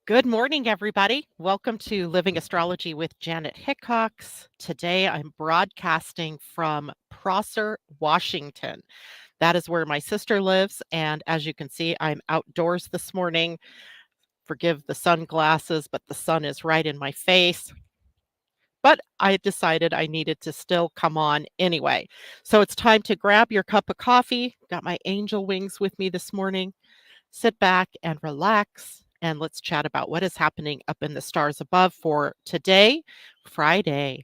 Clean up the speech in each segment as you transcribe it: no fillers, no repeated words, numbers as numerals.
Good morning, everybody. Welcome to Living Astrology with Janet Hickox. Today I'm broadcasting from Prosser, Washington. That is where my sister lives. And as you can see, I'm outdoors this morning. Forgive the sunglasses, but the sun is right in my face. But I decided I needed to still come on anyway. So it's time to grab your cup of coffee. Got my angel wings with me this morning. Sit back and relax, and let's chat about what is happening up in the stars above for today, Friday,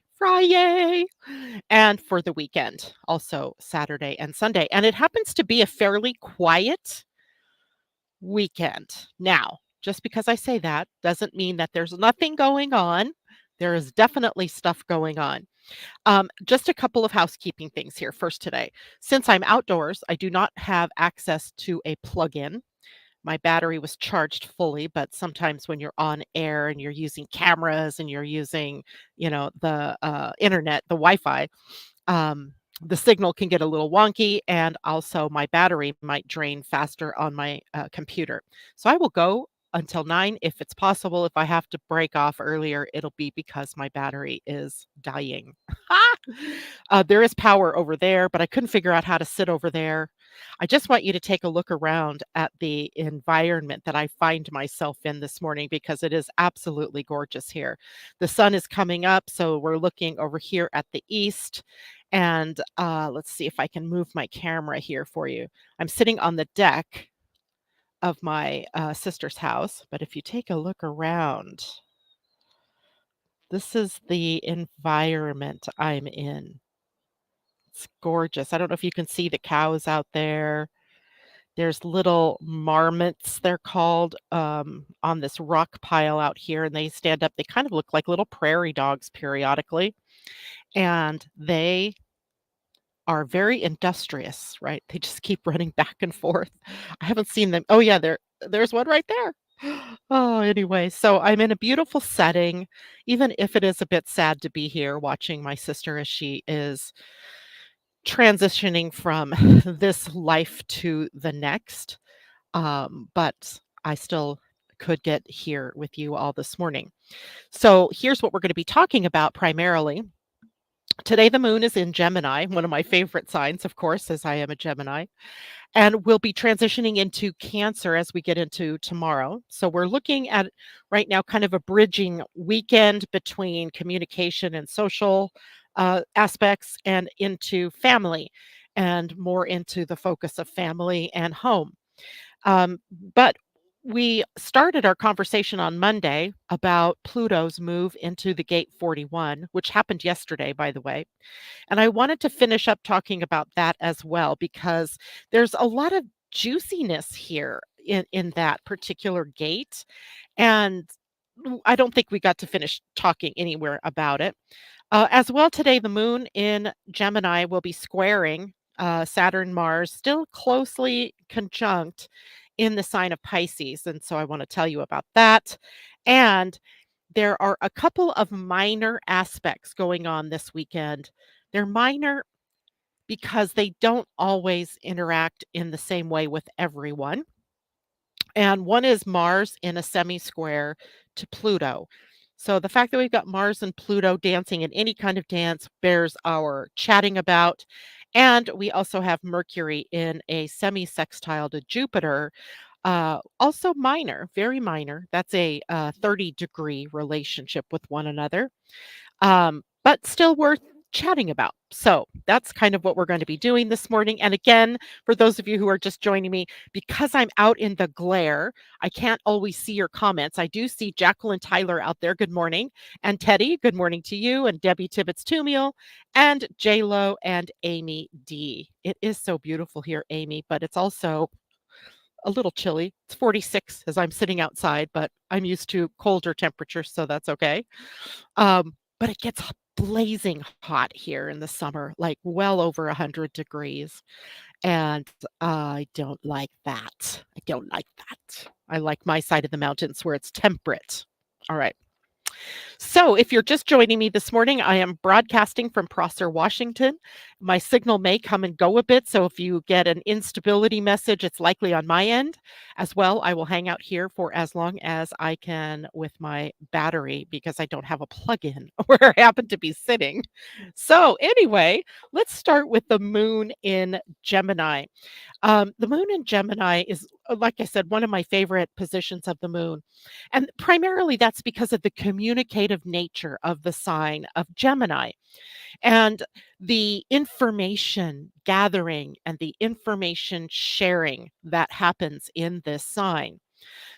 and for the weekend, also Saturday and Sunday. And it happens to be a fairly quiet weekend. Now, just because I say that doesn't mean that there's nothing going on. There is definitely stuff going on. Just a couple of housekeeping things here first today. Since I'm outdoors, I do not have access to a plug-in. My battery was charged fully, but sometimes when you're on air and you're using cameras and you're using, the internet, the Wi-Fi, the signal can get a little wonky, and also my battery might drain faster on my computer. So I will go until 9 if it's possible. If I have to break off earlier, it'll be because my battery is dying. There is power over there, but I couldn't figure out how to sit over there. I just want you to take a look around at the environment that I find myself in this morning because it is absolutely gorgeous here. The sun is coming up, so we're looking over here at the east. And let's see if I can move my camera here for you. I'm sitting on the deck of my sister's house, but if you take a look around, this is the environment I'm in. It's gorgeous. I don't know if you can see the cows out there. There's little marmots, they're called, on this rock pile out here, and they stand up. They kind of look like little prairie dogs periodically, and they are very industrious, right? They just keep running back and forth. I haven't seen them. Oh, yeah, there's one right there. Oh, anyway, so I'm in a beautiful setting, even if it is a bit sad to be here watching my sister as she is transitioning from this life to the next. But I still could get here with you all this morning. So here's what we're going to be talking about primarily. Today, the moon is in Gemini, one of my favorite signs, of course, as I am a Gemini, and we'll be transitioning into Cancer as we get into tomorrow. So we're looking at right now kind of a bridging weekend between communication and social aspects and into family and more into the focus of family and home. But we started our conversation on Monday about Pluto's move into the gate 41, which happened yesterday, by the way. And I wanted to finish up talking about that as well, because there's a lot of juiciness here in that particular gate. And I don't think we got to finish talking anywhere about it. As well, today, the moon in Gemini will be squaring Saturn, Mars, still closely conjunct in the sign of Pisces. And so I want to tell you about that. And there are a couple of minor aspects going on this weekend. They're minor because they don't always interact in the same way with everyone. And one is Mars in a semi square to Pluto. So the fact that we've got Mars and Pluto dancing in any kind of dance bears our chatting about. And we also have Mercury in a semi-sextile to Jupiter, also minor, very minor. That's a 30-degree relationship with one another, but still worth chatting about. So that's kind of what we're going to be doing this morning. And again, for those of you who are just joining me, because I'm out in the glare, I can't always see your comments. I do see Jacqueline Tyler out there. Good morning. And Teddy, good morning to you. And Debbie Tibbetts Tumiel and J-Lo and Amy D. It is so beautiful here, Amy, but it's also a little chilly. It's 46 as I'm sitting outside, but I'm used to colder temperatures, so that's okay. But it gets blazing hot here in the summer, like well over 100 degrees. And I don't like that. I don't like that. I like my side of the mountains where it's temperate. All right. So, if you're just joining me this morning, I am broadcasting from Prosser, Washington. My signal may come and go a bit, so if you get an instability message, it's likely on my end. As well, I will hang out here for as long as I can with my battery because I don't have a plug-in where I happen to be sitting. So, anyway, let's start with the moon in Gemini. The moon in Gemini is, like I said, one of my favorite positions of the moon. And primarily that's because of the communicative nature of the sign of Gemini and the information gathering and the information sharing that happens in this sign.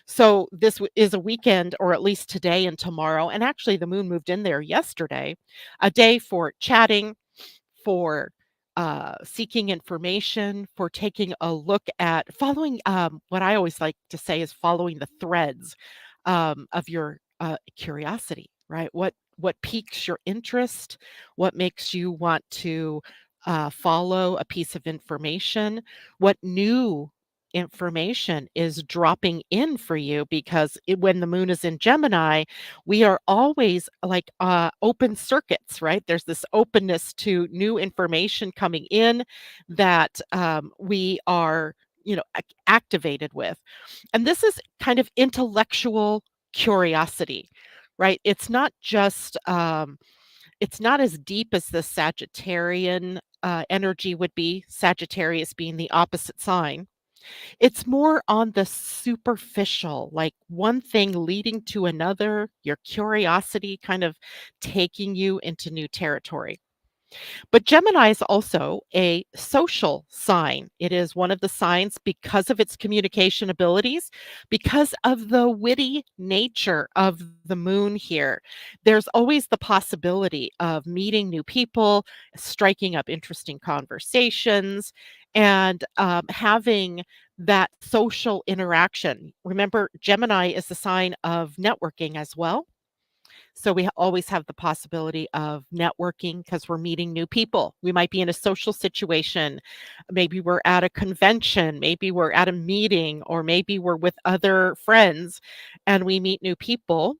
So, is a weekend, or at least today and tomorrow. And actually, the moon moved in there yesterday, a day for chatting, for seeking information, for taking a look at following what I always like to say is following the threads of your curiosity, right? What piques your interest? What makes you want to follow a piece of information? What new information is dropping in for you? Because when the moon is in Gemini, we are always like open circuits, right? There's this openness to new information coming in that we are, activated with. And this is kind of intellectual curiosity, right? It's not as deep as the Sagittarian energy would be, Sagittarius being the opposite sign. It's more on the superficial, like one thing leading to another, your curiosity kind of taking you into new territory. But Gemini is also a social sign. It is one of the signs because of its communication abilities, because of the witty nature of the moon here. There's always the possibility of meeting new people, striking up interesting conversations, and having that social interaction. Remember, Gemini is the sign of networking as well. So we always have the possibility of networking because we're meeting new people. We might be in a social situation. Maybe we're at a convention, maybe we're at a meeting, or maybe we're with other friends and we meet new people.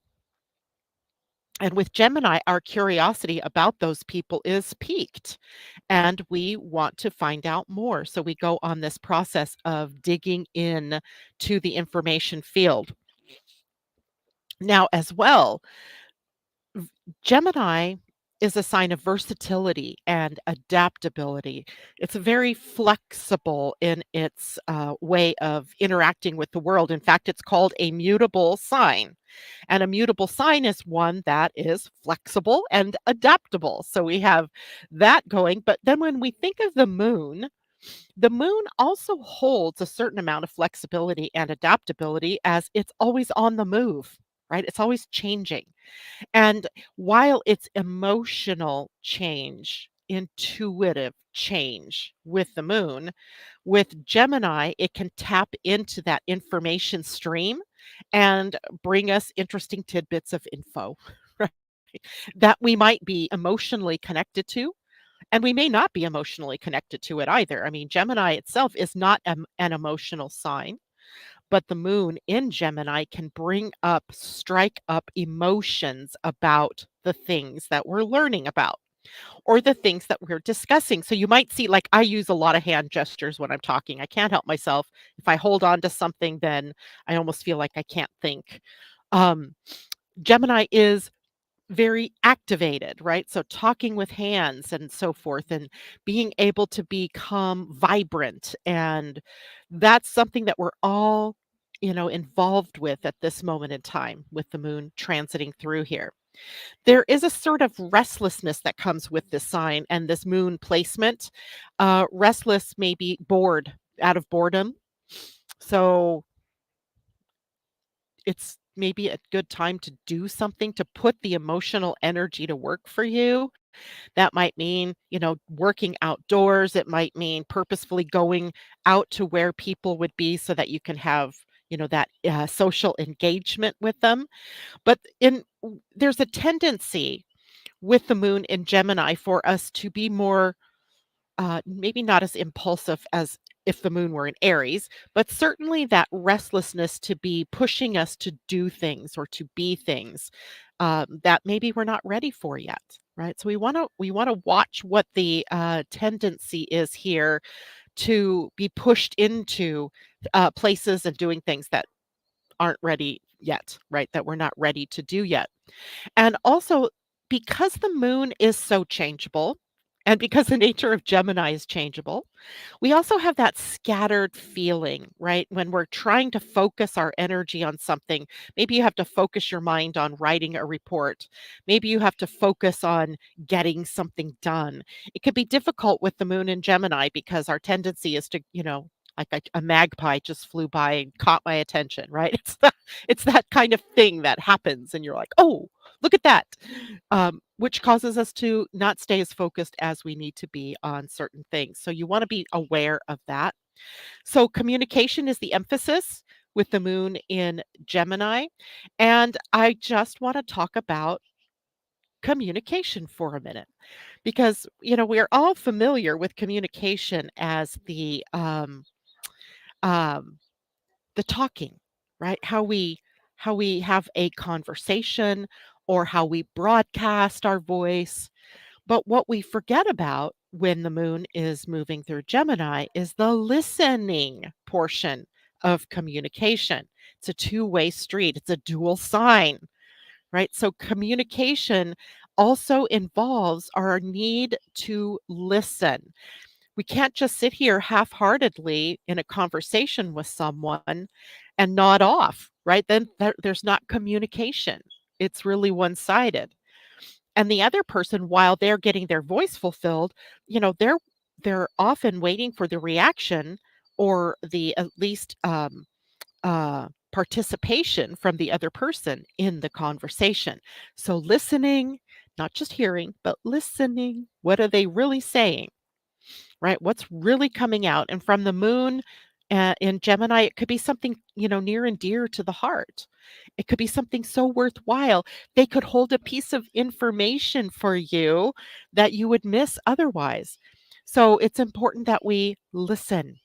And with Gemini, our curiosity about those people is piqued and we want to find out more. So we go on this process of digging in to the information field. Now, as well, V Gemini is a sign of versatility and adaptability. It's very flexible in its way of interacting with the world. In fact, it's called a mutable sign. And a mutable sign is one that is flexible and adaptable. So we have that going. But then when we think of the moon also holds a certain amount of flexibility and adaptability as it's always on the move, right? It's always changing. And while it's emotional change, intuitive change with the moon, with Gemini, it can tap into that information stream and bring us interesting tidbits of info, right? That we might be emotionally connected to, and we may not be emotionally connected to it either. I mean, Gemini itself is not an emotional sign, but the moon in Gemini can strike up emotions about the things that we're learning about or the things that we're discussing. So you might see, like, I use a lot of hand gestures when I'm talking. I can't help myself. If I hold on to something, then I almost feel like I can't think. Um, Gemini is very activated, right? So talking with hands and so forth and being able to become vibrant. And that's something that we're all, involved with at this moment in time with the moon transiting through here. There is a sort of restlessness that comes with this sign and this moon placement. Restless, maybe bored, out of boredom. So it's maybe a good time to do something to put the emotional energy to work for you. That might mean, working outdoors. It might mean purposefully going out to where people would be so that you can have, that social engagement with them. But there's a tendency with the moon in Gemini for us to be more, maybe not as impulsive as if the moon were in Aries, but certainly that restlessness to be pushing us to do things or to be things that maybe we're not ready for yet, right? So we want to watch what the tendency is here to be pushed into places and doing things that aren't ready yet, right? That we're not ready to do yet. And also, because the moon is so changeable, and because the nature of Gemini is changeable, we also have that scattered feeling, right? When we're trying to focus our energy on something, maybe you have to focus your mind on writing a report. Maybe you have to focus on getting something done. It could be difficult with the moon in Gemini because our tendency is to, like a magpie just flew by and caught my attention, right? It's that kind of thing that happens, and you're like, oh, look at that, which causes us to not stay as focused as we need to be on certain things. So you want to be aware of that. So communication is the emphasis with the moon in Gemini. And I just want to talk about communication for a minute because, we're all familiar with communication as um, the talking, right? How we have a conversation or how we broadcast our voice. But what we forget about when the moon is moving through Gemini is the listening portion of communication. It's a two-way street. It's a dual sign, right? So communication also involves our need to listen. We can't just sit here half-heartedly in a conversation with someone and nod off, right? Then there's not communication. It's really one-sided. And the other person, while they're getting their voice fulfilled, they're often waiting for the reaction or the at least participation from the other person in the conversation. So listening, not just hearing, but listening. What are they really saying? Right? What's really coming out? And from the moon in Gemini, it could be something, near and dear to the heart. It could be something so worthwhile. They could hold a piece of information for you that you would miss otherwise. So it's important that we listen,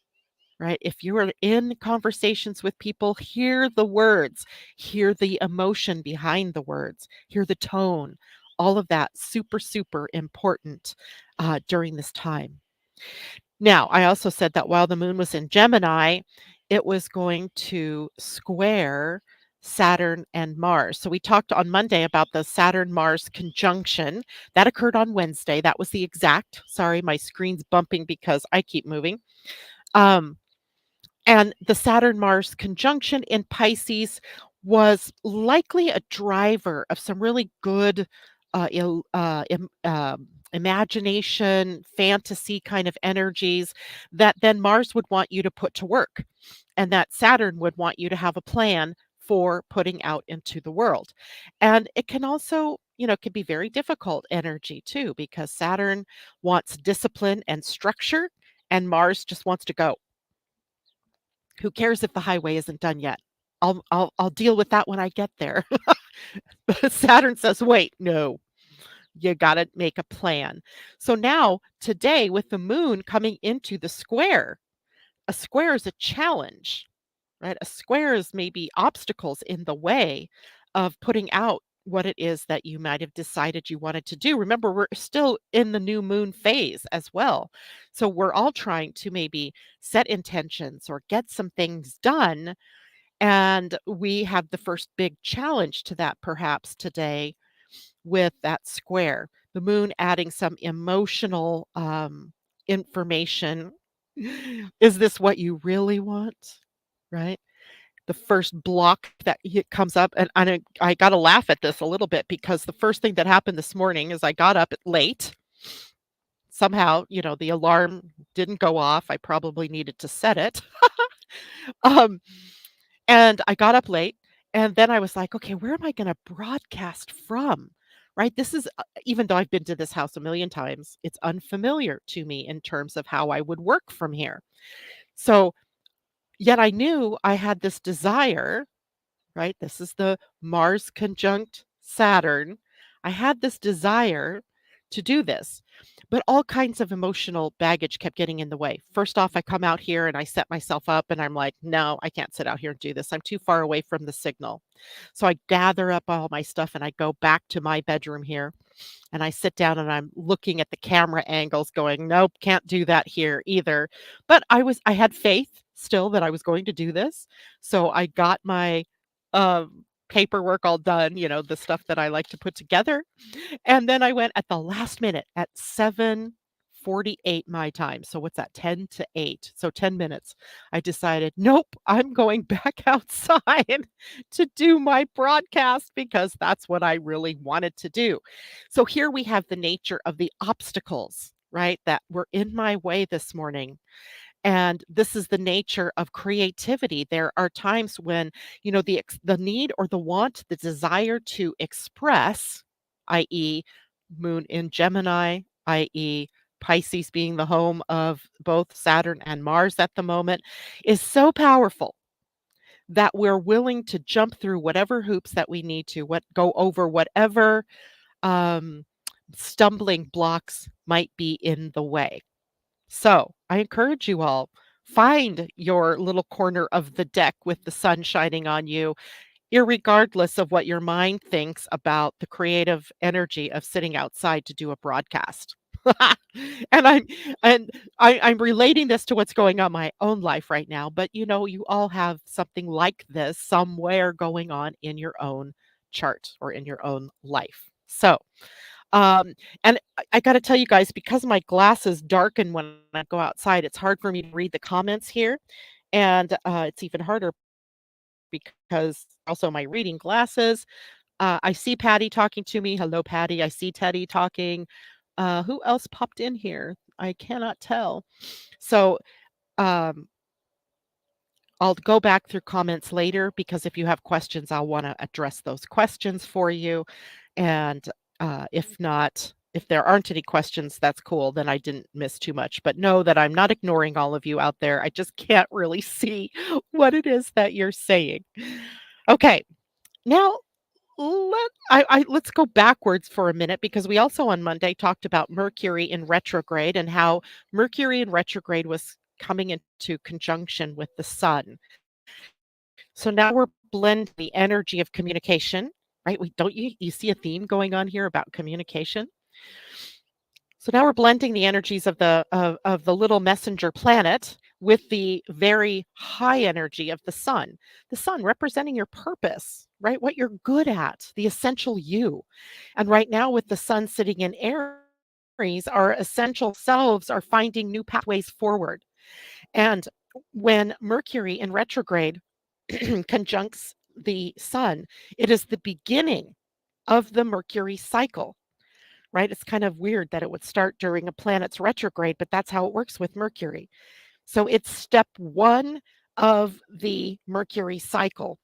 right? If you are in conversations with people, hear the words, hear the emotion behind the words, hear the tone. All of that super, super important during this time. Now, I also said that while the moon was in Gemini, it was going to square Saturn and Mars. So we talked on Monday about the Saturn-Mars conjunction. That occurred on Wednesday. That was the exact, sorry, my screen's bumping because I keep moving. Um, and the Saturn-Mars conjunction in Pisces was likely a driver of some really good imagination, fantasy kind of energies that then Mars would want you to put to work, and that Saturn would want you to have a plan for putting out into the world. And it can also, can be very difficult energy too, because Saturn wants discipline and structure, and Mars just wants to go. Who cares if the highway isn't done yet? I'll deal with that when I get there. But Saturn says, "Wait, no, you gotta make a plan." So now, today, with the moon coming into the square, a square is a challenge, right? A square is maybe obstacles in the way of putting out what it is that you might have decided you wanted to do. Remember, we're still in the new moon phase as well. So we're all trying to maybe set intentions or get some things done. And we have the first big challenge to that perhaps today with that square. The moon adding some emotional information. Is this what you really want? Right? The first block that comes up, and I gotta laugh at this a little bit because the first thing that happened this morning is I got up late. Somehow, the alarm didn't go off. I probably needed to set it. Um, and I got up late, and then I was like, "Okay, where am I gonna broadcast from?" Right? This is even though I've been to this house a million times, it's unfamiliar to me in terms of how I would work from here. So, yet I knew I had this desire, right? This is the Mars conjunct Saturn. I had this desire to do this. but all kinds of emotional baggage kept getting in the way. First off, I come out here and I set myself up and I'm like, no, I can't sit out here and do this. I'm too far away from the signal. So I gather up all my stuff and I go back to my bedroom here and I sit down and I'm looking at the camera angles going, nope, can't do that here either. But I had faith still that I was going to do this. So I got my paperwork all done, the stuff that I like to put together. And then I went at the last minute at 7:48 my time. So what's that? 10 to 8. So 10 minutes. I decided, nope, I'm going back outside to do my broadcast because that's what I really wanted to do. So here we have the nature of the obstacles, right? That were in my way this morning. And this is the nature of creativity. There are times when, the need or the want, the desire to express, i.e., moon in Gemini, i.e., Pisces being the home of both Saturn and Mars at the moment, is so powerful that we're willing to jump through whatever hoops that we need to, go over whatever um, stumbling blocks might be in the way. So I encourage you all, find your little corner of the deck with the sun shining on you, irregardless of what your mind thinks about the creative energy of sitting outside to do a broadcast. and I'm I'm relating this to what's going on in my own life right now, but you all have something like this somewhere going on in your own chart or in your own life. So um, and I gotta tell you guys, because my glasses darken when I go outside, it's hard for me to read the comments here, and, it's even harder because also my reading glasses. I see Patty talking to me. Hello, Patty. I see Teddy talking. Who else popped in here? I cannot tell. So, um, I'll go back through comments later because if you have questions, I'll wanna address those questions for you. And, if not, if there aren't any questions, that's cool, then I didn't miss too much. But know that I'm not ignoring all of you out there. I just can't really see what it is that you're saying. Okay, now let's go backwards for a minute because we also on Monday talked about Mercury in retrograde and how Mercury in retrograde was coming into conjunction with the sun. So now we're blending the energy of communication, right? We don't you see a theme going on here about communication? So now we're blending the energies of the little messenger planet with the very high energy of the sun. The sun representing your purpose, right? What you're good at, the essential you. And right now with the sun sitting in Aries, our essential selves are finding new pathways forward. And when Mercury in retrograde conjuncts the sun, it is the beginning of the Mercury cycle, right? It's kind of weird that it would start during a planet's retrograde, but that's how it works with Mercury. So it's step one of the Mercury cycle.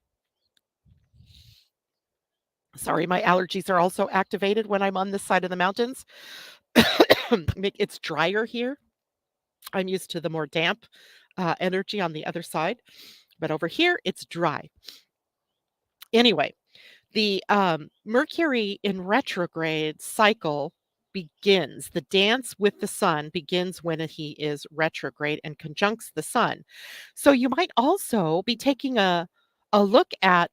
Sorry, my allergies are also activated when I'm on this side of the mountains. It's drier here. I'm used to the more damp energy on the other side, but over here it's dry. Anyway, the Mercury in retrograde cycle begins. The dance with the sun begins when he is retrograde and conjuncts the sun. So you might also be taking a look at,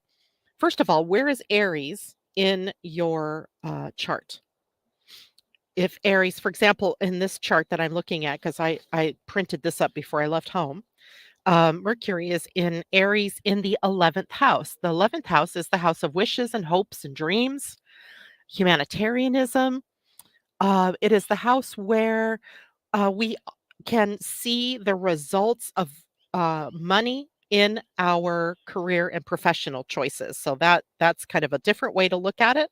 first of all, where is Aries in your chart? If Aries, for example, in this chart that I'm looking at, because I printed this up before I left home, Mercury is in Aries in the 11th house. The 11th house is the house of wishes and hopes and dreams, humanitarianism. It is the house where we can see the results of money in our career and professional choices. So that's kind of a different way to look at it.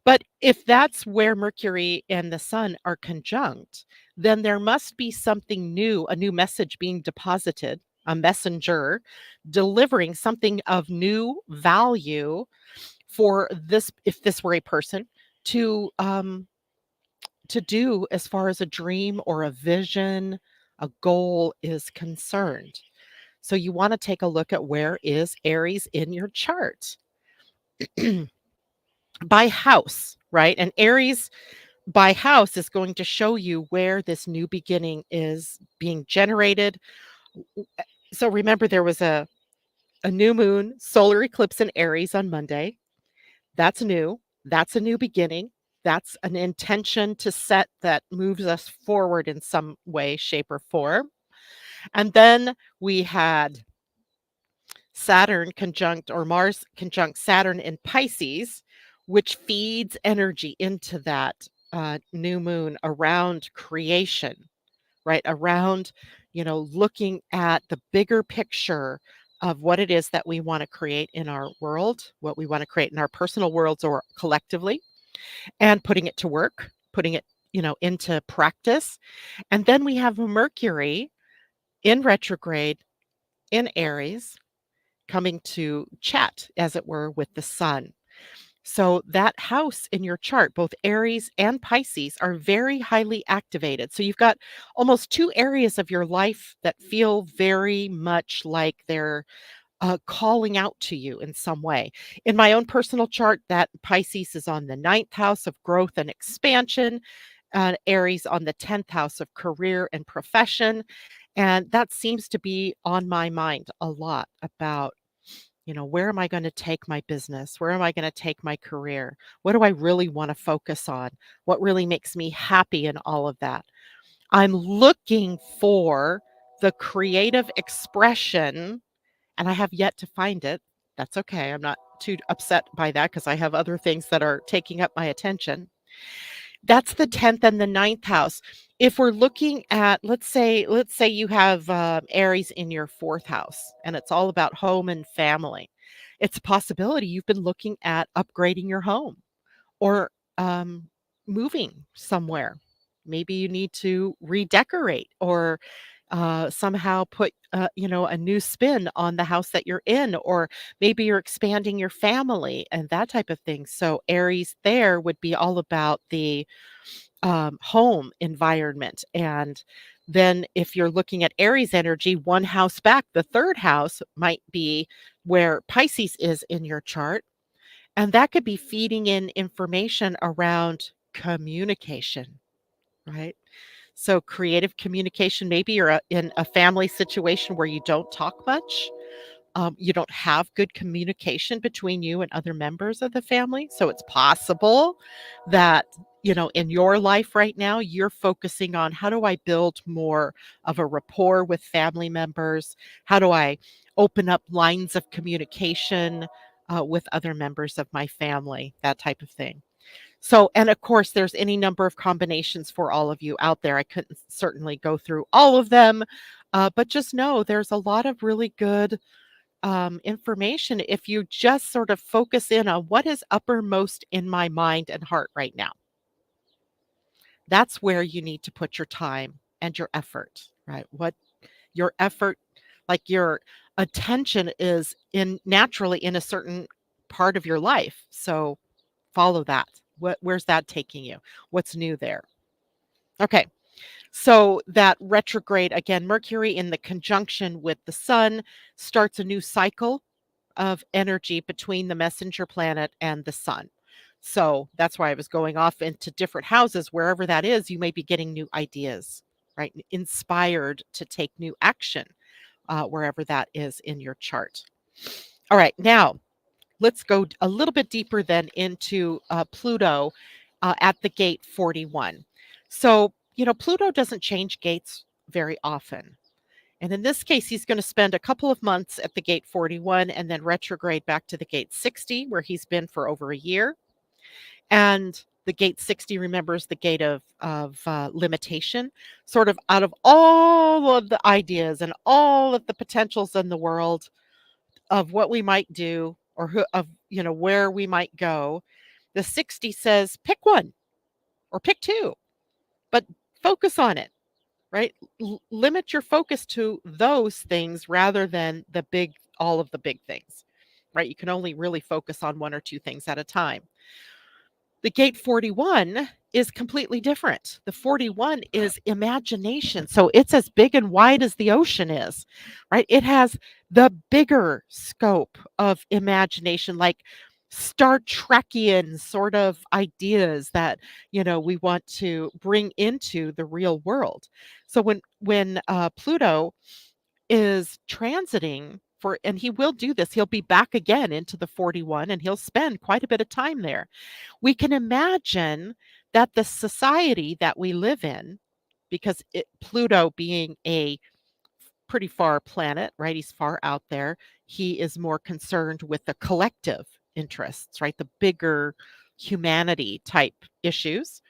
But if that's where Mercury and the sun are conjunct, then there must be something new, a new message being deposited, a messenger delivering something of new value for this, if this were a person, to do as far as a dream or a vision, a goal is concerned. So you want to take a look at where is Aries in your chart by house, right? And Aries by house is going to show you where this new beginning is being generated. So remember, there was a new moon solar eclipse in Aries on Monday. That's new. That's a new beginning. That's an intention to set that moves us forward in some way, shape, or form. And then we had Saturn conjunct or Mars conjunct Saturn in Pisces, which feeds energy into that new moon around creation, right? Around, looking at the bigger picture of what it is that we want to create in our world, what we want to create in our personal worlds or collectively, and putting it to work, putting it, into practice. And then we have Mercury in retrograde in Aries coming to chat, as it were, with the sun. So that house in your chart, both Aries and Pisces, are very highly activated. So you've got almost two areas of your life that feel very much like they're calling out to you in some way. In my own personal chart, that Pisces is on the ninth house of growth and expansion, Aries on the 10th house of career and profession. And that seems to be on my mind a lot about, where am I going to take my business? Where am I going to take my career? What do I really want to focus on? What really makes me happy in all of that? I'm looking for the creative expression, and I have yet to find it. That's okay. I'm not too upset by that because I have other things that are taking up my attention. That's the 10th and the ninth house. If we're looking at, let's say you have Aries in your fourth house and it's all about home and family. It's a possibility you've been looking at upgrading your home or moving somewhere. Maybe you need to redecorate or somehow put a new spin on the house that you're in, or maybe you're expanding your family and that type of thing. So Aries there would be all about the home environment. And then if you're looking at Aries energy, one house back, the third house might be where Pisces is in your chart. And that could be feeding in information around communication, right? So creative communication, maybe you're in a family situation where you don't talk much. You don't have good communication between you and other members of the family. So it's possible that, in your life right now, you're focusing on how do I build more of a rapport with family members? How do I open up lines of communication with other members of my family? That type of thing. So, and of course, there's any number of combinations for all of you out there. I couldn't certainly go through all of them, but just know there's a lot of really good information if you just sort of focus in on what is uppermost in my mind and heart right now. That's where you need to put your time and your effort, right? What your effort, like your attention is in naturally in a certain part of your life. So follow that. Where's that taking you? What's new there? Okay. So that retrograde again, Mercury in the conjunction with the sun starts a new cycle of energy between the messenger planet and the sun. So that's why I was going off into different houses. Wherever that is, you may be getting new ideas, right? Inspired to take new action wherever that is in your chart. All right, now let's go a little bit deeper then into Pluto at the gate 41. So, Pluto doesn't change gates very often. And in this case, he's going to spend a couple of months at the gate 41 and then retrograde back to the gate 60, where he's been for over a year. And the gate 60 remembers the gate of limitation, sort of out of all of the ideas and all of the potentials in the world of what we might do or where we might go. The 60 says pick one or pick two, but focus on it, right? Limit your focus to those things rather than all of the big things, right? You can only really focus on one or two things at a time. The gate 41 is completely different. The 41 is imagination. So it's as big and wide as the ocean is, right? It has the bigger scope of imagination, like Star Trekian sort of ideas that, we want to bring into the real world. So when Pluto is transiting for, and he will do this, he'll be back again into the 41 and he'll spend quite a bit of time there. We can imagine that the society that we live in, because Pluto being a pretty far planet, right? He's far out there. He is more concerned with the collective interests, right? The bigger humanity type issues.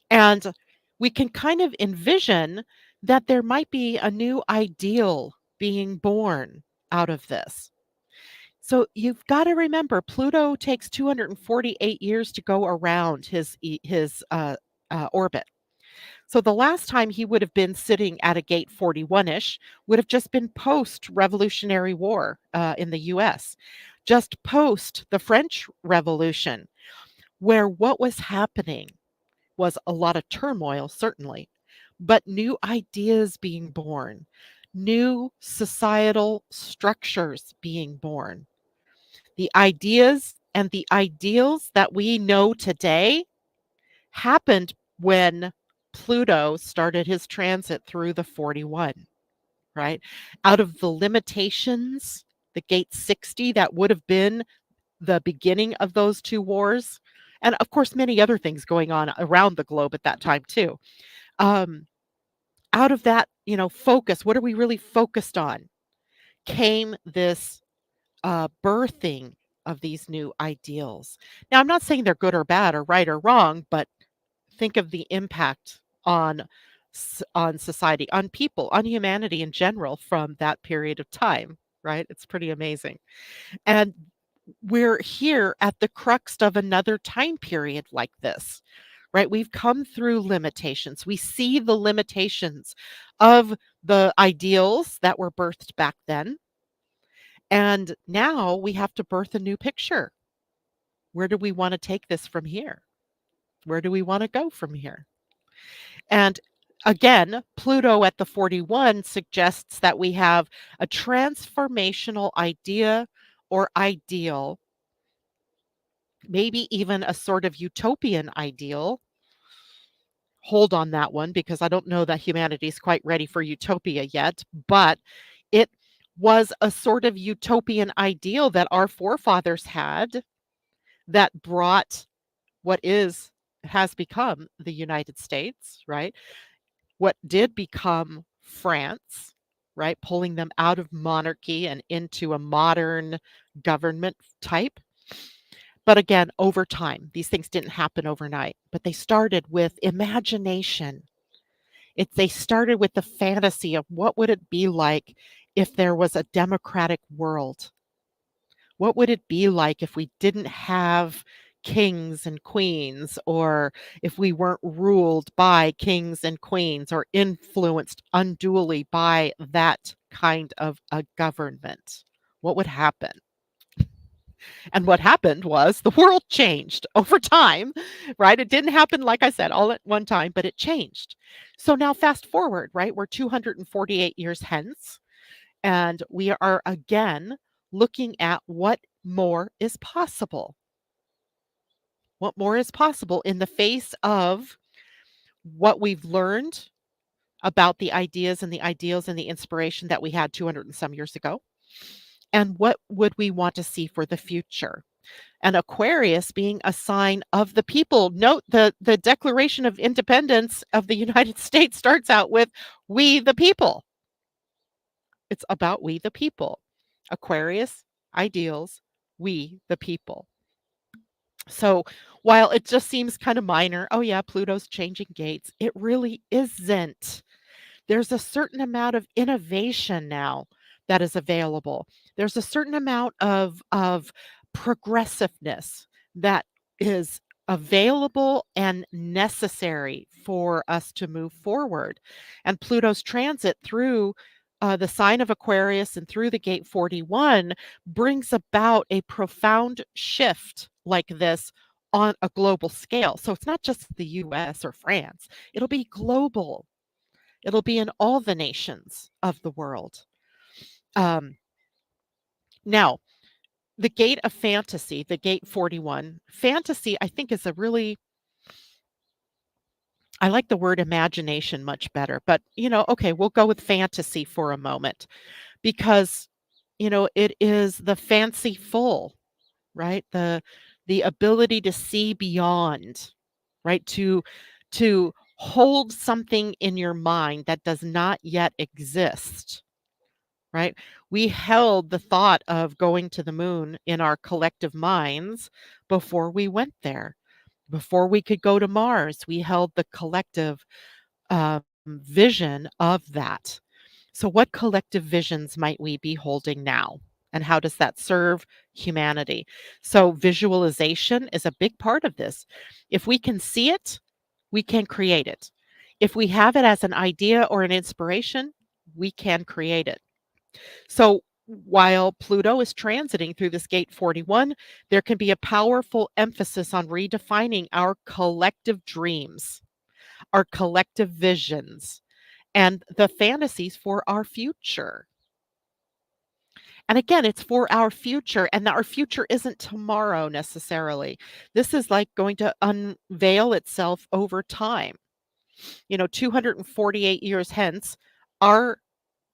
And we can kind of envision that there might be a new ideal being born out of this. So you've got to remember, Pluto takes 248 years to go around his orbit. So the last time he would have been sitting at a gate 41-ish would have just been post Revolutionary War in the US, just post the French Revolution, where what was happening was a lot of turmoil, certainly, but new ideas being born, new societal structures being born. The ideas and the ideals that we know today happened when Pluto started his transit through the 41, right? Out of the limitations, the gate 60 that would have been the beginning of those two wars, and of course, many other things going on around the globe at that time, too. Um, Out of that, focus, what are we really focused on? Came this birthing of these new ideals. Now, I'm not saying they're good or bad or right or wrong, but think of the impact on society, on people, on humanity in general from that period of time, right? It's pretty amazing. And we're here at the crux of another time period like this, right? We've come through limitations. We see the limitations of the ideals that were birthed back then. And now we have to birth a new picture. Where do we want to take this from here? Where do we want to go from here? And again, Pluto at the 41 suggests that we have a transformational idea or ideal, maybe even a sort of utopian ideal. Hold on that one because I don't know that humanity is quite ready for utopia yet, but it was a sort of utopian ideal that our forefathers had that brought what has become the United States, right? What did become France, right? Pulling them out of monarchy and into a modern government type. But again, over time, these things didn't happen overnight, but they started with imagination. They started with the fantasy of what would it be like if there was a democratic world? What would it be like if we didn't have kings and queens, or if we weren't ruled by kings and queens or influenced unduly by that kind of a government? What would happen? And what happened was the world changed over time, right? It didn't happen, like I said, all at one time, but it changed. So now fast forward, right? We're 248 years hence, and we are again looking at what more is possible. What more is possible in the face of what we've learned about the ideas and the ideals and the inspiration that we had 200 and some years ago? And what would we want to see for the future? And Aquarius being a sign of the people. Note the Declaration of Independence of the United States starts out with "We the people." It's about we the people. Aquarius, ideals, we the people. So while it just seems kind of minor, oh yeah, Pluto's changing gates, it really isn't. There's a certain amount of innovation now that is available. There's a certain amount of progressiveness that is available and necessary for us to move forward. And Pluto's transit through the sign of Aquarius and through the gate 41 brings about a profound shift like this on a global scale. So it's not just the US or France, it'll be global. It'll be in all the nations of the world. Um, Now, the gate of fantasy, the gate 41. Fantasy, I think, is a really I like the word imagination much better, but, okay, we'll go with fantasy for a moment because, it is the fanciful, right? The ability to see beyond, right? To hold something in your mind that does not yet exist, right? We held the thought of going to the moon in our collective minds before we went there. Before we could go to Mars, we held the collective vision of that. So, what collective visions might we be holding now? And how does that serve humanity? So, visualization is a big part of this. If we can see it, we can create it. If we have it as an idea or an inspiration, we can create it. So, while Pluto is transiting through this gate 41, there can be a powerful emphasis on redefining our collective dreams, our collective visions, and the fantasies for our future. And again, it's for our future, and our future isn't tomorrow necessarily. This is like going to unveil itself over time. 248 years hence, our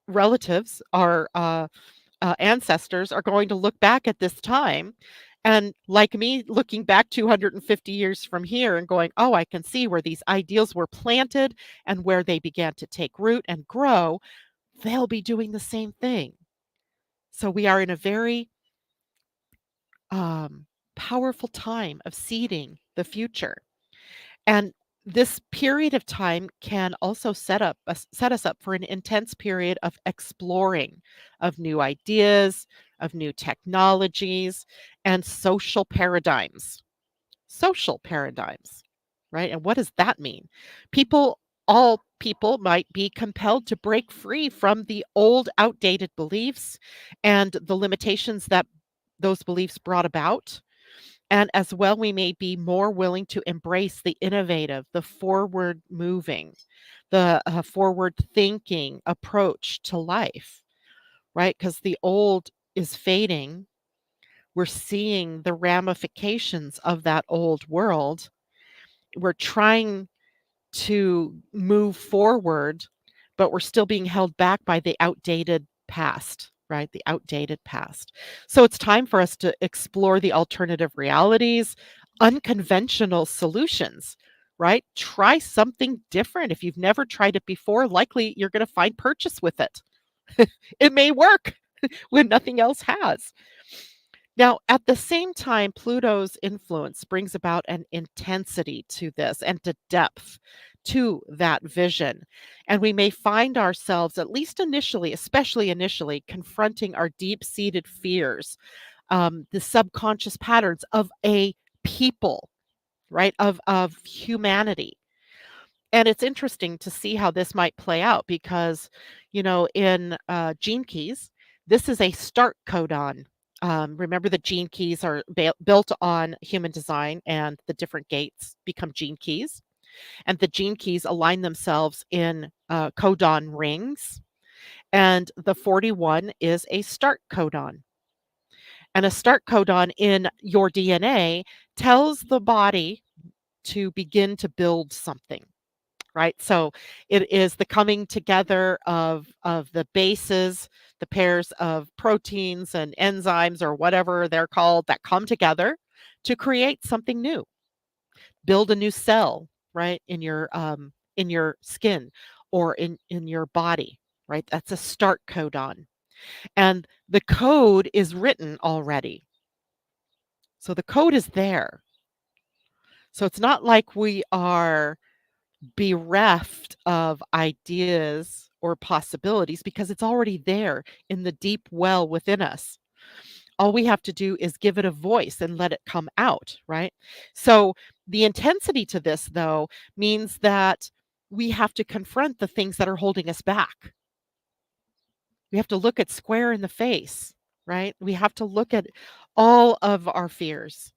relatives, our ancestors are going to look back at this time. And like me looking back 250 years from here and going, oh, I can see where these ideals were planted and where they began to take root and grow. They'll be doing the same thing. So we are in a very powerful time of seeding the future. And this period of time can also set us up for an intense period of exploring of new ideas, of new technologies, and social paradigms, right? And what does that mean? All people might be compelled to break free from the old, outdated beliefs and the limitations that those beliefs brought about. And as well, we may be more willing to embrace the innovative, the forward moving, the forward thinking approach to life, right? Because the old is fading. We're seeing the ramifications of that old world. We're trying to move forward, but we're still being held back by the outdated past, right? The outdated past. So it's time for us to explore the alternative realities, unconventional solutions, right? Try something different. If you've never tried it before, likely you're going to find purchase with it. It may work when nothing else has. Now, at the same time, Pluto's influence brings about an intensity to this and to depth to that vision. And we may find ourselves, at least initially, especially initially, confronting our deep seated fears, the subconscious patterns of a people, right? Of humanity. And it's interesting to see how this might play out because, in Gene Keys, this is a start codon. Remember, the gene keys are built on human design, and the different gates become gene keys. And the gene keys align themselves in codon rings. And the 41 is a start codon. And a start codon in your DNA tells the body to begin to build something, right? So it is the coming together of the bases, the pairs of proteins and enzymes or whatever they're called that come together to create something new. Build a new cell, right, in your skin or in your body, right? That's a start codon. And the code is written already. So the code is there. So it's not like we are bereft of ideas or possibilities because it's already there in the deep well within us. All we have to do is give it a voice and let it come out, right? So the intensity to this, though, means that we have to confront the things that are holding us back. We have to look it square in the face, right? We have to look at all of our fears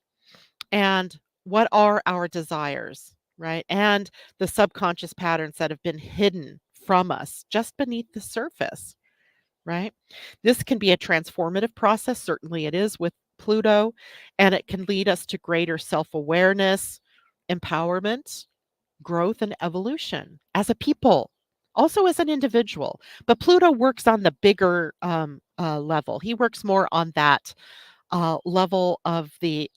and what are our desires, right? And the subconscious patterns that have been hidden from us just beneath the surface, right? This can be a transformative process. Certainly it is with Pluto, and it can lead us to greater self-awareness, empowerment, growth, and evolution as a people, also as an individual. But Pluto works on the bigger level. He works more on that level of the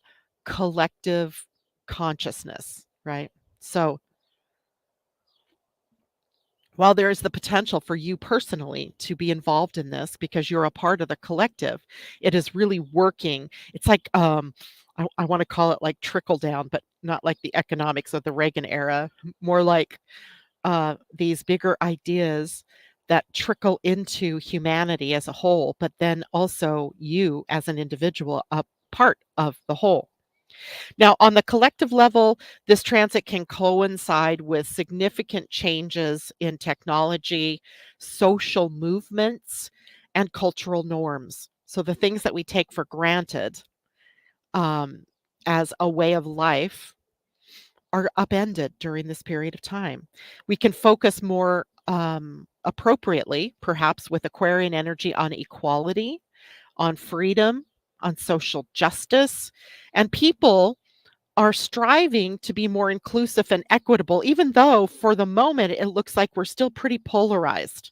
collective consciousness, right? So while there is the potential for you personally to be involved in this because you're a part of the collective, it is really working. It's like I want to call it like trickle down, but not like the economics of the Reagan era, more like these bigger ideas that trickle into humanity as a whole, but then also you as an individual, a part of the whole. Now, on the collective level, this transit can coincide with significant changes in technology, social movements, and cultural norms. So, the things that we take for granted um, as a way of life are upended during this period of time. We can focus more appropriately, perhaps with Aquarian energy, on equality, on freedom, on social justice, and people are striving to be more inclusive and equitable, even though for the moment it looks like we're still pretty polarized,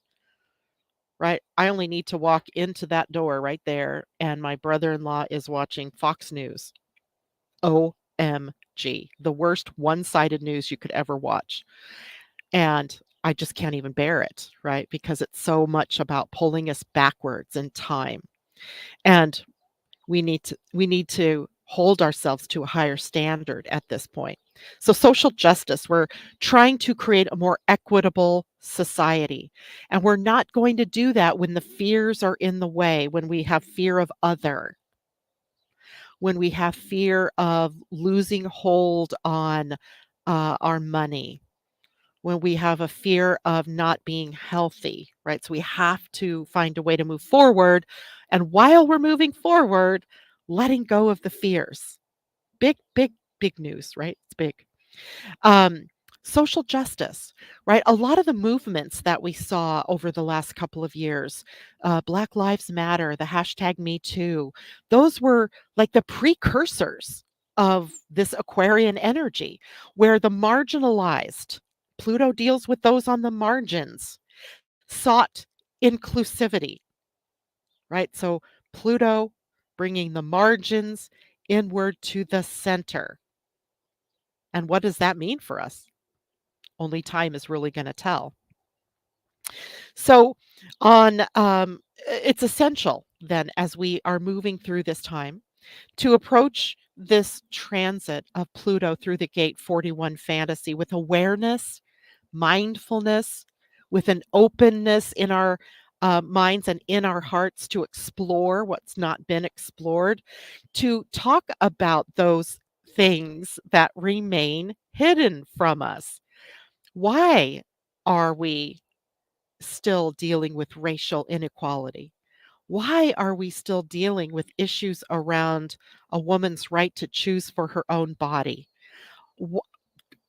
right? I only need to walk into that door right there, and my brother in law is watching Fox News. OMG, the worst one sided news you could ever watch. And I just can't even bear it, right? Because it's so much about pulling us backwards in time. And we need to hold ourselves to a higher standard at this point. So social justice, we're trying to create a more equitable society. And we're not going to do that when the fears are in the way, when we have fear of other, when we have fear of losing hold on our money, when we have a fear of not being healthy, right? So we have to find a way to move forward. And while we're moving forward, letting go of the fears. Big, big, big news, right? It's big. Um, Social justice, right? A lot of the movements that we saw over the last couple of years, Black Lives Matter, the hashtag Me Too, those were like the precursors of this Aquarian energy, where the marginalized, Pluto deals with those on the margins, sought inclusivity, right? So Pluto bringing the margins inward to the center. And what does that mean for us? Only time is really going to tell. So, it's essential then as we are moving through this time to approach this transit of Pluto through the gate 41 fantasy with awareness, mindfulness, with an openness in our minds and in our hearts to explore what's not been explored, to talk about those things that remain hidden from us. Why are we still dealing with racial inequality? Why are we still dealing with issues around a woman's right to choose for her own body? Wh-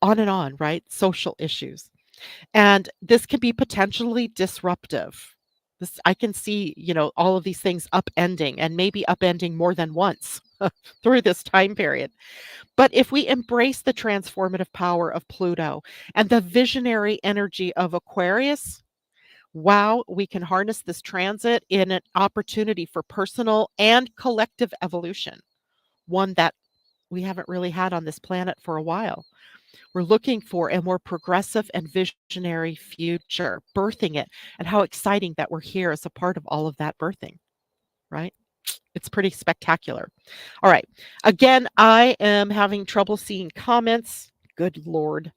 On and on, right? Social issues. And this can be potentially disruptive. This I can see, all of these things upending and maybe upending more than once through this time period. But if we embrace the transformative power of Pluto and the visionary energy of Aquarius, wow, we can harness this transit in an opportunity for personal and collective evolution, one that we haven't really had on this planet for a while. We're looking for a more progressive and visionary future, birthing it, and how exciting that we're here as a part of all of that birthing, right? It's pretty spectacular. All right. Again, I am having trouble seeing comments. Good Lord.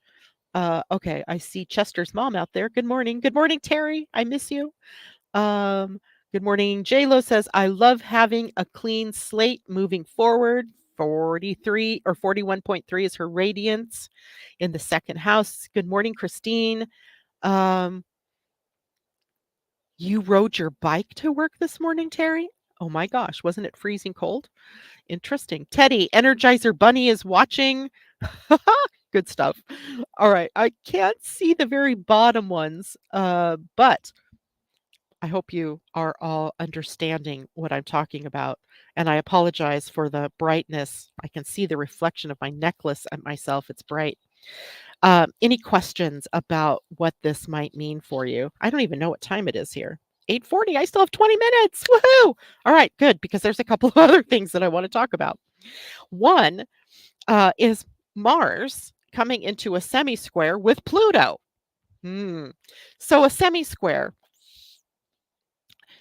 Okay, I see Chester's mom out there. Good morning. Good morning, Terry. I miss you. Um, Good morning. JLo says, I love having a clean slate moving forward. 43 or 41.3 is her radiance in the second house. Good morning, Christine. Um, you rode your bike to work this morning, Terry? Oh my gosh, wasn't it freezing cold? Interesting. Teddy, Energizer Bunny is watching. Good stuff. All right. I can't see the very bottom ones, but I hope you are all understanding what I'm talking about, and I apologize for the brightness. I can see the reflection of my necklace at myself, it's bright. Any questions about what this might mean for you? I don't even know what time it is here. 8:40, I still have 20 minutes, woohoo! All right, good, because there's a couple of other things that I wanna talk about. One, is Mars coming into a semi-square with Pluto. Hmm. So a semi-square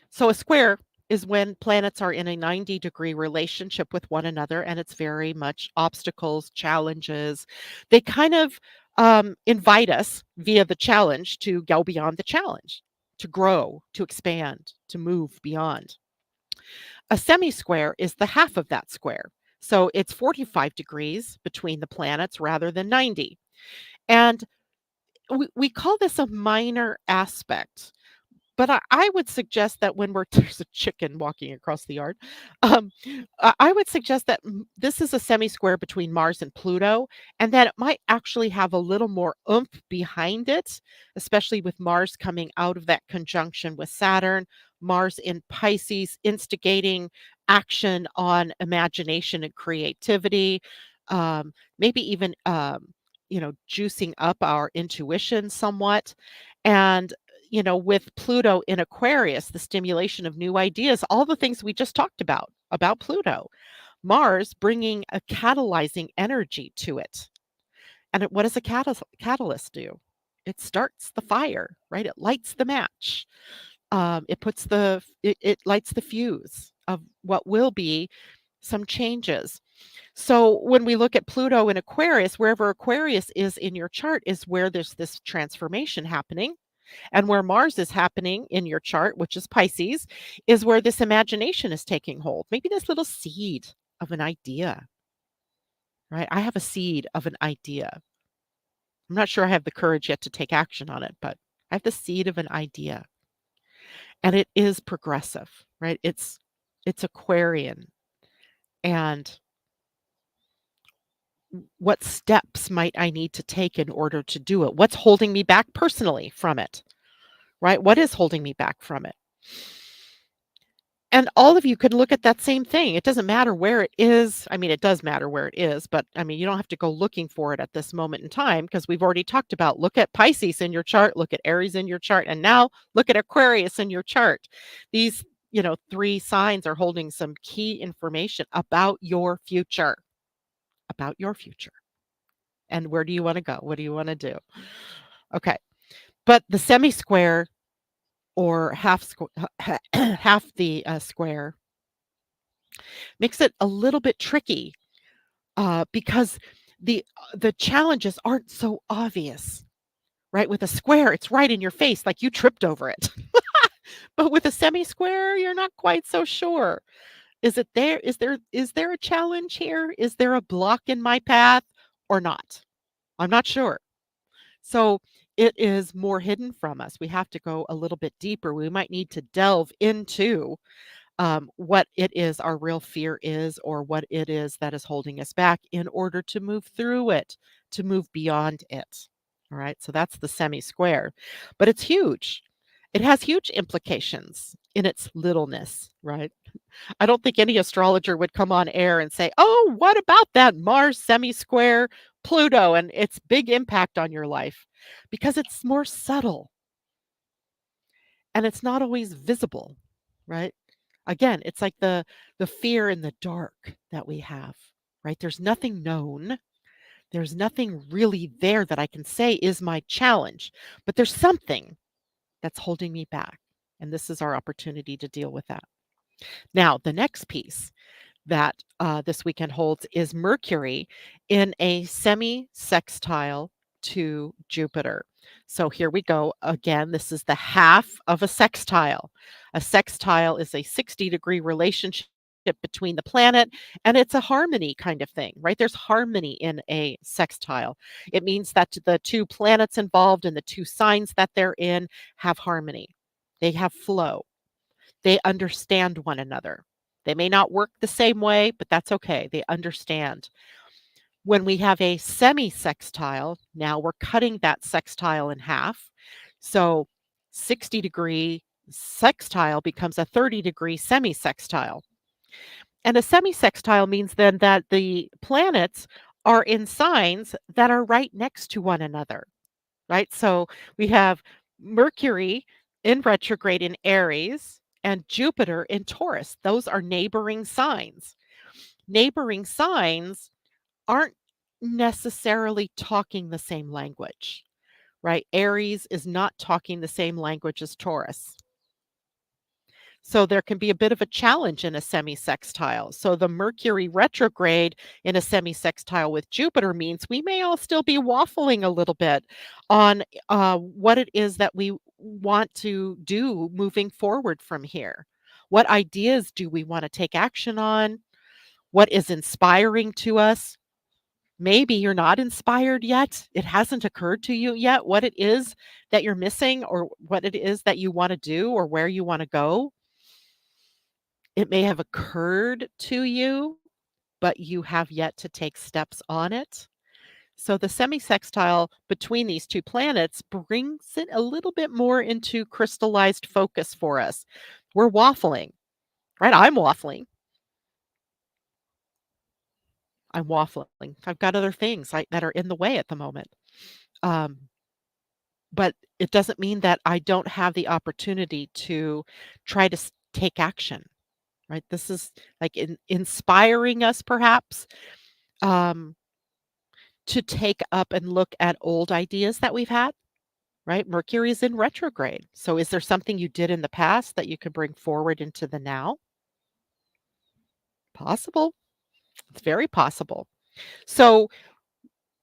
So a square is when planets are in a 90-degree relationship with one another, and it's very much obstacles, challenges. They kind of invite us via the challenge to go beyond the challenge, to grow, to expand, to move beyond. A semi square is the half of that square. So it's 45 degrees between the planets rather than 90. And we call this a minor aspect. But I would suggest that when we're there's a chicken walking across the yard. Um, I would suggest that this is a semi-square between Mars and Pluto, and that it might actually have a little more oomph behind it, especially with Mars coming out of that conjunction with Saturn, Mars in Pisces instigating action on imagination and creativity, maybe even juicing up our intuition somewhat. And with Pluto in Aquarius, the stimulation of new ideas, all the things we just talked about Pluto. Mars bringing a catalyzing energy to it. And what does a catalyst do? It starts the fire, right? It lights the match. It lights the fuse of what will be some changes. So when we look at Pluto in Aquarius, wherever Aquarius is in your chart is where there's this transformation happening. And where Mars is happening in your chart, which is Pisces, is where this imagination is taking hold. Maybe this little seed of an idea, right? I have a seed of an idea. I'm not sure I have the courage yet to take action on it, but I have the seed of an idea. And it is progressive, right? It's Aquarian. And what steps might I need to take in order to do it? What's holding me back personally from it? Right? What is holding me back from it? And all of you can look at that same thing. It doesn't matter where it is. I mean, it does matter where it is, but I mean, you don't have to go looking for it at this moment in time because we've already talked about look at Pisces in your chart, look at Aries in your chart, and now look at Aquarius in your chart. These, three signs are holding some key information about your future. And where do you want to go? What do you want to do? Okay. But the semi square or half the square makes it a little bit tricky because the challenges aren't so obvious, right? With a square, it's right in your face, like you tripped over it. But with a semi square, you're not quite so sure. Is it there? Is there a challenge here? Is there a block in my path or not? I'm not sure. So it is more hidden from us. We have to go a little bit deeper. We might need to delve into what it is our real fear is, or what it is that is holding us back in order to move through it, to move beyond it. All right. So that's the semi square, but it's huge. It has huge implications in its littleness, right? I don't think any astrologer would come on air and say, oh, what about that Mars semi square Pluto and its big impact on your life? Because it's more subtle and it's not always visible, right? Again, it's like the fear in the dark that we have, right? There's nothing known. There's nothing really there that I can say is my challenge, but there's something that's holding me back. And this is our opportunity to deal with that. Now, the next piece that this weekend holds is Mercury in a semi-sextile to Jupiter. So here we go. Again, this is the half of a sextile. A sextile is a 60-degree relationship between the planet, and it's a harmony kind of thing, right? There's harmony in a sextile. It means that the two planets involved and the two signs that they're in have harmony. They have flow. They understand one another. They may not work the same way, but that's okay. They understand. When we have a semi-sextile, now we're cutting that sextile in half. So 60 degree sextile becomes a 30-degree semi-sextile. And a semi-sextile means then that the planets are in signs that are right next to one another, right? So we have Mercury in retrograde in Aries and Jupiter in Taurus. Those are neighboring signs. Neighboring signs aren't necessarily talking the same language, right? Aries is not talking the same language as Taurus. So there can be a bit of a challenge in a semi-sextile. So the Mercury retrograde in a semi-sextile with Jupiter means we may all still be waffling a little bit on what it is that we want to do moving forward from here. What ideas do we want to take action on? What is inspiring to us? Maybe you're not inspired yet. It hasn't occurred to you yet what it is that you're missing or what it is that you want to do or where you want to go. It may have occurred to you, but you have yet to take steps on it. So the semi-sextile between these two planets brings it a little bit more into crystallized focus for us. We're waffling, right? I'm waffling. I'm waffling. I've got other things that are in the way at the moment. Um, but it doesn't mean that I don't have the opportunity to try to take action, right? This is like inspiring us perhaps um, to take up and look at old ideas that we've had, right? Mercury is in retrograde. So is there something you did in the past that you could bring forward into the now? Possible. It's very possible. So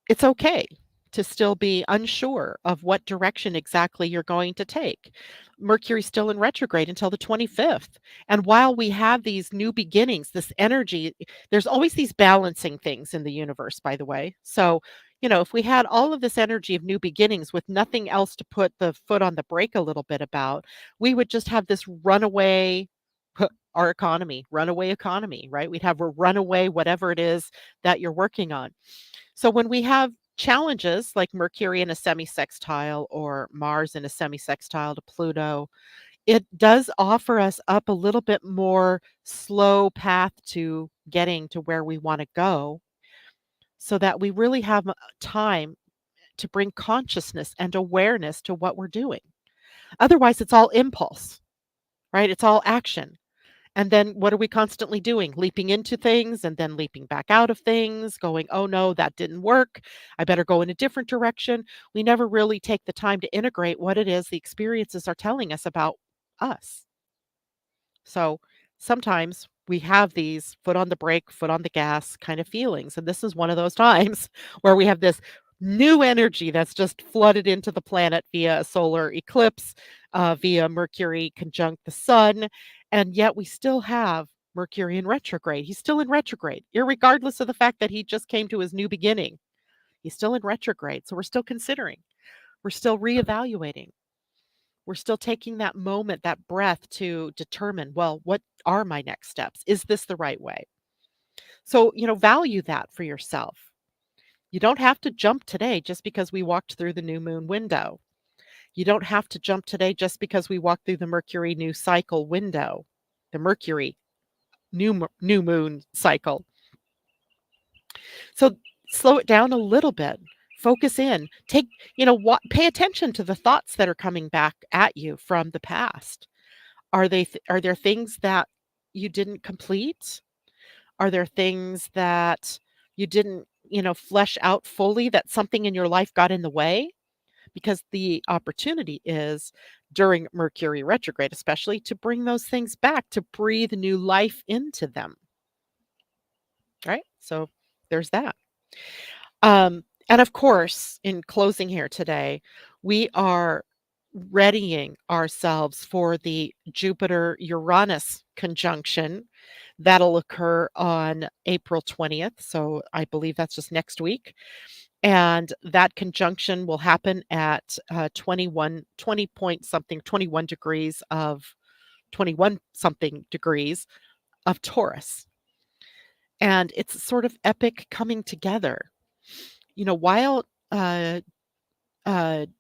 it's okay to still be unsure of what direction exactly you're going to take. Mercury's still in retrograde until the 25th. And while we have these new beginnings, this energy, there's always these balancing things in the universe, by the way. So, if we had all of this energy of new beginnings with nothing else to put the foot on the brake a little bit about, we would just have this runaway our runaway economy, right? We'd have a runaway whatever it is that you're working on. So when we have challenges like Mercury in a semi-sextile or Mars in a semi-sextile to Pluto, it does offer us up a little bit more slow path to getting to where we want to go so that we really have time to bring consciousness and awareness to what we're doing. Otherwise, it's all impulse, right? It's all action. And then what are we constantly doing? Leaping into things and then leaping back out of things, going, oh no, that didn't work. I better go in a different direction. We never really take the time to integrate what it is the experiences are telling us about us. So sometimes we have these foot on the brake, foot on the gas kind of feelings. And this is one of those times where we have this new energy that's just flooded into the planet via a solar eclipse, via Mercury conjunct the sun. And yet we still have Mercury in retrograde. He's still in retrograde, irregardless of the fact that he just came to his new beginning. He's still in retrograde. So we're still considering, we're still reevaluating. We're still taking that moment, that breath to determine, well, what are my next steps? Is this the right way? So, value that for yourself. You don't have to jump today just because we walked through the new moon window. You don't have to jump today just because we walked through the Mercury new cycle window, the Mercury new moon cycle. So slow it down a little bit. Focus in. Pay attention to the thoughts that are coming back at you from the past. Are there things that you didn't complete? Are there things that you didn't, flesh out fully, that something in your life got in the way? Because the opportunity is during Mercury retrograde, especially to bring those things back, to breathe new life into them. Right? So there's that. And of course, in closing here today, we are readying ourselves for the Jupiter Uranus conjunction that'll occur on April 20th. So I believe that's just next week. And that conjunction will happen at 20 point something, 21 something degrees of Taurus. And it's sort of epic coming together. While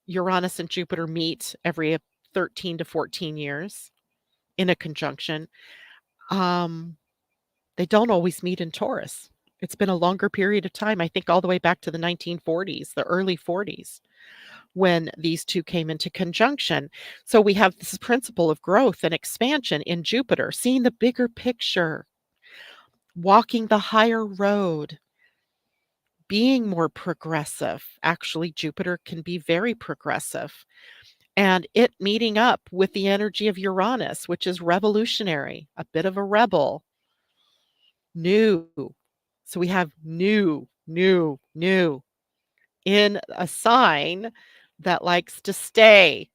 Uranus and Jupiter meet every 13 to 14 years in a conjunction. Um, they don't always meet in Taurus. It's been a longer period of time, I think all the way back to the 1940s, the early 40s, when these two came into conjunction. So we have this principle of growth and expansion in Jupiter, seeing the bigger picture, walking the higher road, being more progressive. Actually, Jupiter can be very progressive. And it meeting up with the energy of Uranus, which is revolutionary, a bit of a rebel, new. So we have new in a sign that likes to stay,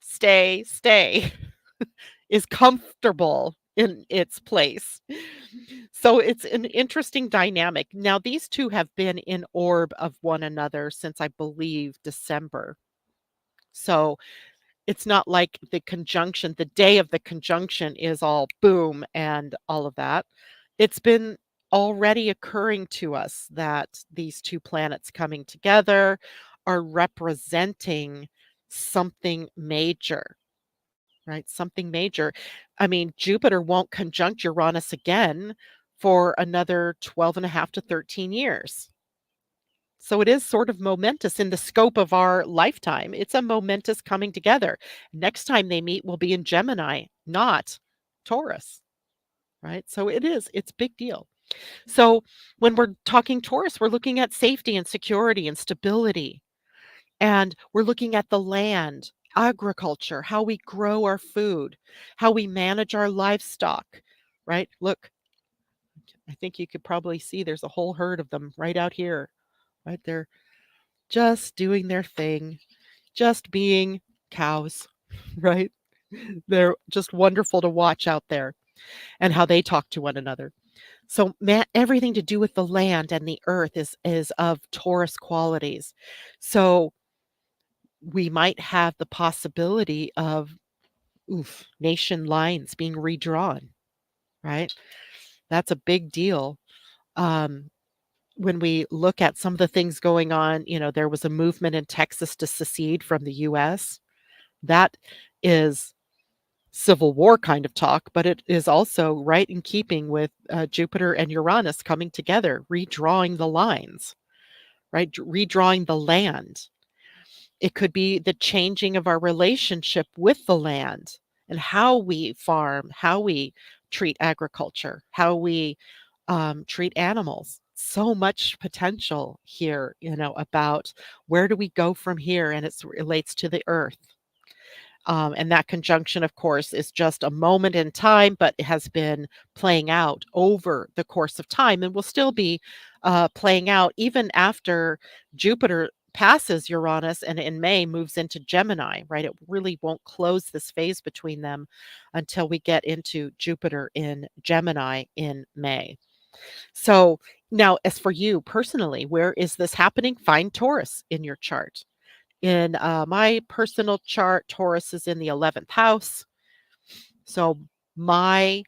is comfortable in its place. So it's an interesting dynamic. Now, these two have been in orb of one another since I believe December. So it's not like the day of the conjunction is all boom and all of that. It's been already occurring to us that these two planets coming together are representing something major, right? Something major. I mean, Jupiter won't conjunct Uranus again for another 12 and a half to 13 years. So it is sort of momentous in the scope of our lifetime. It's a momentous coming together. Next time they meet will be in Gemini, not Taurus, right? So it's big deal. So when we're talking Taurus, we're looking at safety and security and stability. And we're looking at the land, agriculture, how we grow our food, how we manage our livestock, right? Look, I think you could probably see there's a whole herd of them right out here, right? They're just doing their thing, just being cows, right? They're just wonderful to watch out there and how they talk to one another. So everything to do with the land and the earth is of Taurus qualities. So we might have the possibility of nation lines being redrawn, right? That's a big deal. Um, when we look at some of the things going on, there was a movement in Texas to secede from the US. That is Civil War kind of talk, but it is also right in keeping with Jupiter and Uranus coming together, redrawing the lines, right? Redrawing the land. It could be the changing of our relationship with the land and how we farm, how we treat agriculture, how we treat animals. So much potential here, about where do we go from here, and it relates to the earth. And that conjunction, of course, is just a moment in time, but it has been playing out over the course of time and will still be playing out even after Jupiter passes Uranus and in May moves into Gemini, right? It really won't close this phase between them until we get into Jupiter in Gemini in May. So now, as for you personally, where is this happening? Find Taurus in your chart. In my personal chart, Taurus is in the 11th house. So my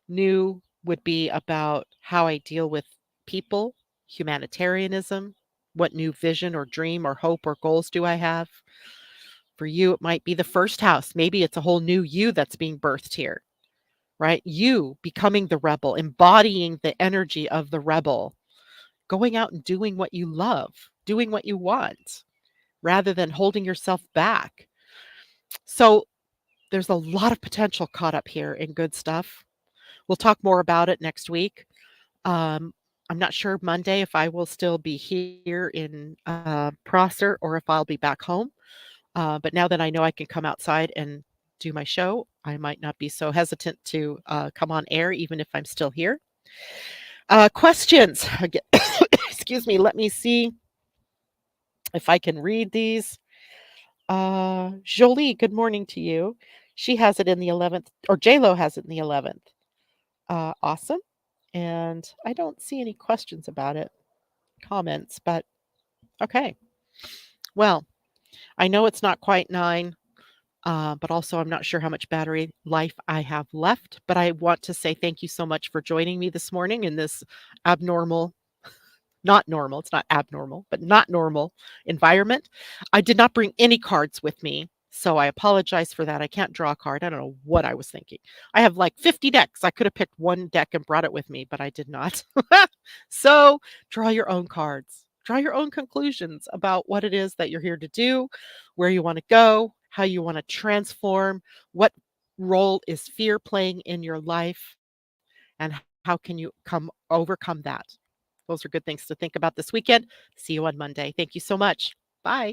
new would be about how I deal with people, humanitarianism, what new vision or dream or hope or goals do I have? For you, it might be the first house. Maybe it's a whole new you that's being birthed here, right? You becoming the rebel, embodying the energy of the rebel, going out and doing what you love, doing what you want, rather than holding yourself back. So there's a lot of potential caught up here in good stuff. We'll talk more about it next week. Um, I'm not sure Monday if I will still be here in Prosser or if I'll be back home. But now that I know I can come outside and do my show, I might not be so hesitant to come on air, even if I'm still here. Questions. Excuse me. Let me see if I can read these. Jolie, good morning to you. She has it in the 11th, or JLo has it in the 11th. Awesome. And I don't see any questions about it, comments, but okay. Well, I know it's not quite 9, but also I'm not sure how much battery life I have left. But I want to say thank you so much for joining me this morning in this abnormal, not normal, it's not abnormal, but not normal environment. I did not bring any cards with me. So I apologize for that. I can't draw a card. I don't know what I was thinking. I have like 50 decks. I could have picked one deck and brought it with me, but I did not. So draw your own cards. Draw your own conclusions about what it is that you're here to do, where you want to go, how you want to transform, what role is fear playing in your life, and how can you overcome that. Those are good things to think about this weekend. See you on Monday. Thank you so much. Bye.